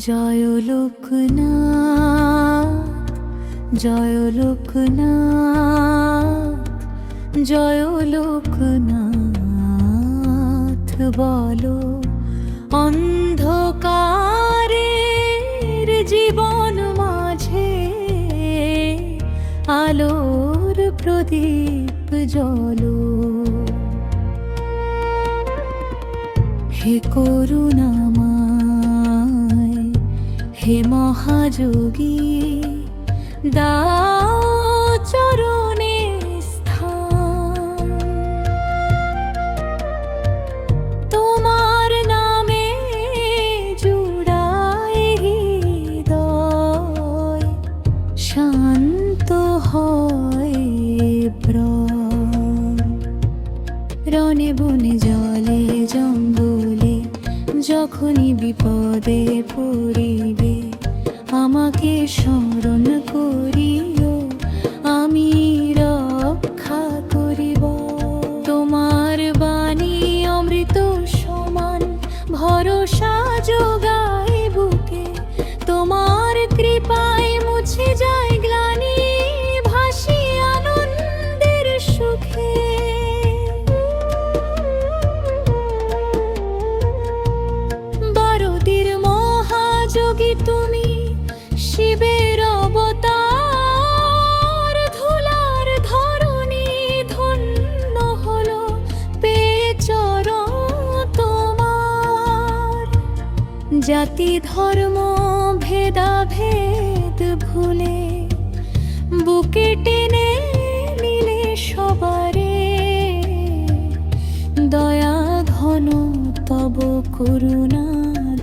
জয় লোকনাথ, জয় লোকনাথ, জয় লোকনাথ। বলো অন্ধকারের জীবন মাঝে আলোর প্রদীপ জ্বলো। হে করুণাময়, হে মহাযোগী, দাও চরণে স্থান। তোমার নামে জুড়ায় হৃদয়, শান্ত হয় প্রাণ। রণে বনে জলে জঙ্গলে যখনই বিপদে পড়িবে, আমাকে স্মরণ করিও, আমি রক্ষা করিব। তোমার বাণী অমৃত সমান, ভরসা যোগায় বুকে। তোমার কৃপায় মুছে যায় গ্লানি, ভাসি আনন্দের সুখে। বারদির মহাযোগী তুমি, শিবের অবতার। ধুলার ধরণী ধন্য হলো পেয়ে চরণ তোমার। জাতি ধর্ম ভেদাভেদ ভুলে বুকে টেনে নিলে সবারে। দয়া ঘন তব করুণা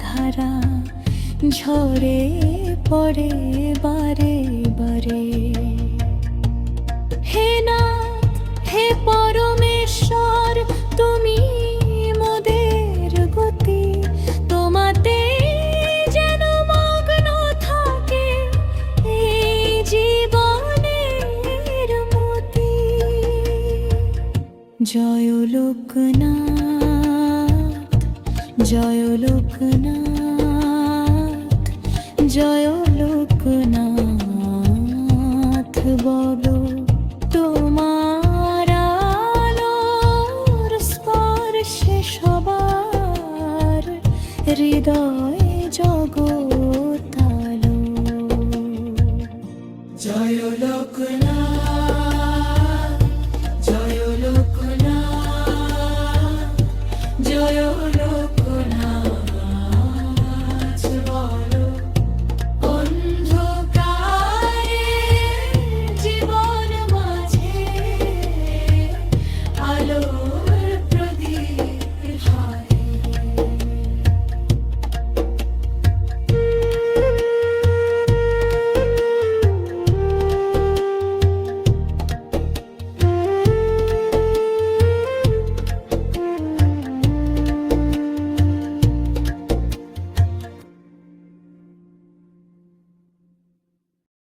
ধারা, ঝরে পড়ে বারে বারে। হে নাথ, হে পরমেশ্বর, তুমি মোদের গতি। তোমাতে যেন মগ্ন থাকে এই জীবনের মতি। জয় লোকনাথ, জয় লোকনাথ, জয় লোকনাথ। বলো তোমার আলোর স্পর্শে সবার হৃদয় জগতালো। জয় লোকনাথ, জয় লোকনাথ, জয়